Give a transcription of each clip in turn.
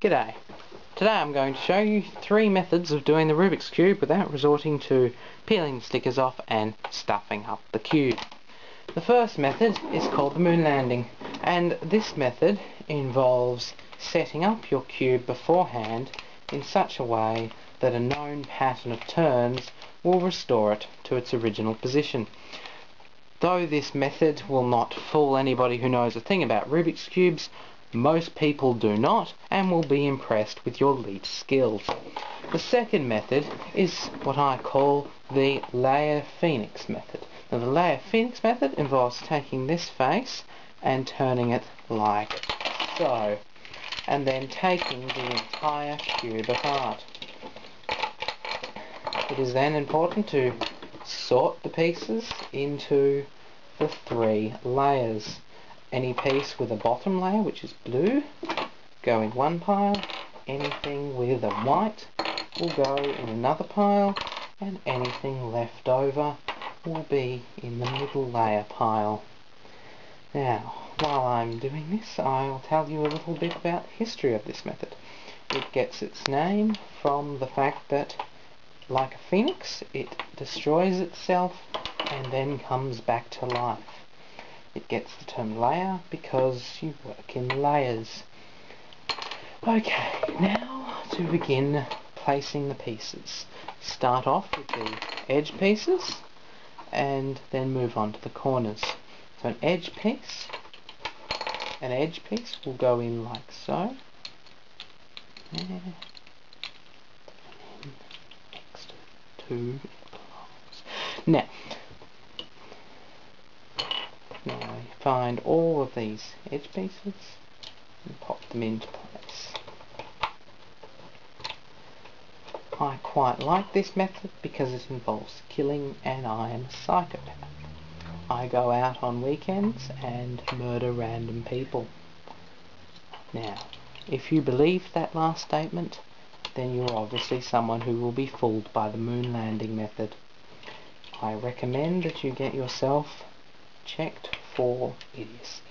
G'day. Today I'm going to show you 3 methods of doing the Rubik's Cube without resorting to peeling the stickers off and stuffing up the cube. The first method is called the moon landing, and this method involves setting up your cube beforehand in such a way that a known pattern of turns will restore it to its original position. Though this method will not fool anybody who knows a thing about Rubik's Cubes, most people do not and will be impressed with your leap skills. The second method is what I call the layer phoenix method. Now, the layer phoenix method involves taking this face and turning it like so, and then taking the entire cube apart. It is then important to sort the pieces into the 3 layers. Any piece with a bottom layer, which is blue, go in one pile. Anything with a white will go in another pile, and anything left over will be in the middle layer pile. Now, while I'm doing this, I'll tell you a little bit about the history of this method. It gets its name from the fact that, like a phoenix, it destroys itself and then comes back to life. It gets the term layer because you work in layers. Okay, now to begin placing the pieces. Start off with the edge pieces and then move on to the corners. So an edge piece will go in like so. And next to it belongs. Now you find all of these edge pieces and pop them into place. I quite like this method because it involves killing, and I am a psychopath. I go out on weekends and murder random people. Now, if you believe that last statement, then you're obviously someone who will be fooled by the moon landing method. I recommend that you get yourself checked for idiocy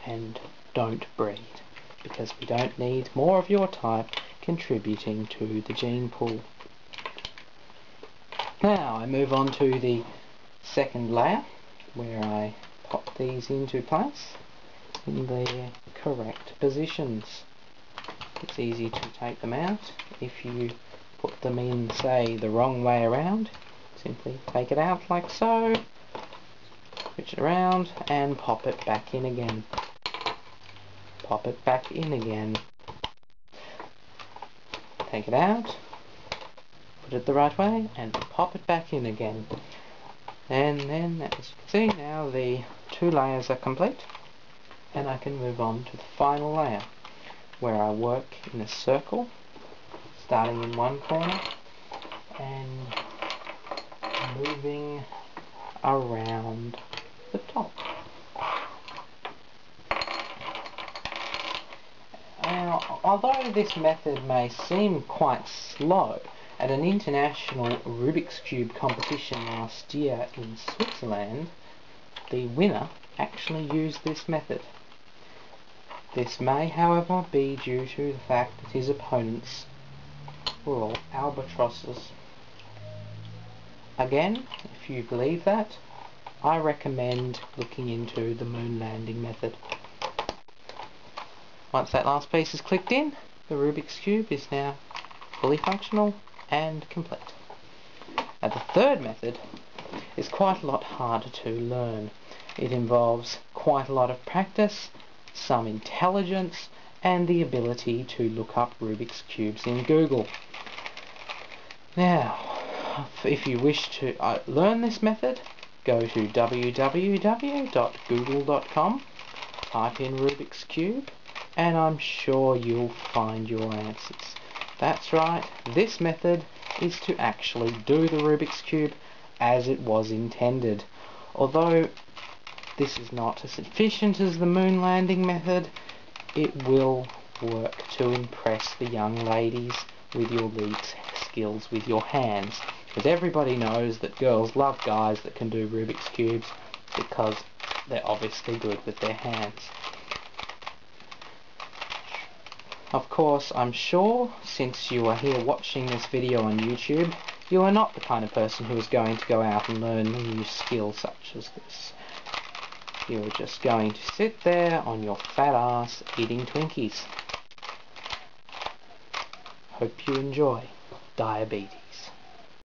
and don't breed, because we don't need more of your type contributing to the gene pool. Now I move on to the second layer, where I pop these into place in the correct positions. It's easy to take them out. If you put them in, say, the wrong way around, simply take it out like so, switch it around and pop it back in again. Pop it back in again. Take it out, put it the right way, and pop it back in again. And then, as you can see, now the 2 layers are complete, and I can move on to the final layer, where I work in a circle, starting in one corner and moving around the top. Now, although this method may seem quite slow, at an international Rubik's Cube competition last year in Switzerland, the winner actually used this method. This may, however, be due to the fact that his opponents were all albatrosses. Again, if you believe that, I recommend looking into the moon landing method. Once that last piece is clicked in, the Rubik's Cube is now fully functional and complete. Now, the third method is quite a lot harder to learn. It involves quite a lot of practice, some intelligence, and the ability to look up Rubik's Cubes in Google. Now, if you wish to learn this method, go to www.google.com, type in Rubik's Cube, and I'm sure you'll find your answers. That's right, this method is to actually do the Rubik's Cube as it was intended. Although this is not as efficient as the moon landing method, it will work to impress the young ladies with your leap skills with your hands. Because everybody knows that girls love guys that can do Rubik's Cubes because they're obviously good with their hands. Of course, I'm sure, since you are here watching this video on YouTube, you are not the kind of person who is going to go out and learn a new skill such as this. You're just going to sit there on your fat ass eating Twinkies. Hope you enjoy diabetes.